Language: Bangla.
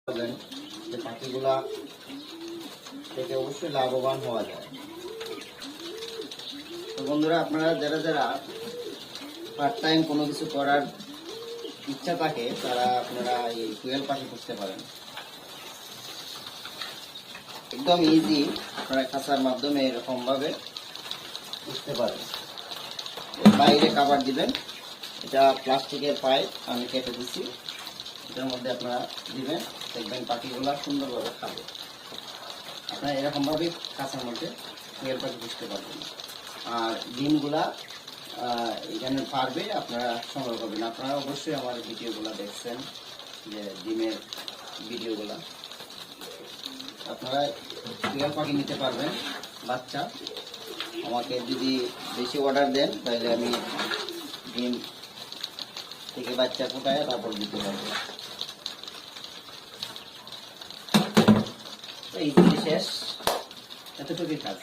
পারবেন যে পাখিগুলা থেকে অবশ্যই লাভবান হওয়া যায়। তো বন্ধুরা, আপনারা যারা যারা পার্ট টাইম কোনো কিছু করার ইচ্ছা থাকে তারা আপনারা এই কুয়েল পাখি পুষতে পারেন। একদম ইজি, আপনারা খাঁচার মাধ্যমে এরকম ভাবে পুষতে পারেন। বাইরে কাভার দিবেন, এটা প্লাস্টিকের পাইপ আমি কেটে দিচ্ছি, এটার মধ্যে আপনারা দিবেন, দেখবেন পাখিগুলা সুন্দরভাবে খাবে। আপনারা এরকম ভাবে খাঁচার মধ্যে কুয়েল পাখি পুষতে পারবেন। আর ডিমগুলা এখানে পারবে আপনারা সংগ্রহ করবেন। আপনারা অবশ্যই আমার ভিডিওগুলো দেখছেন, যে ডিমের ভিডিওগুলা। আপনারা কুয়েল পাখি নিতে পারবেন বাচ্চা। আমাকে যদি বেশি অর্ডার দেন তাহলে আমি ডিম থেকে বাচ্চা ফুটায় তারপর দিতে পারবো। এই শেষ, এতটুকুই কাজ।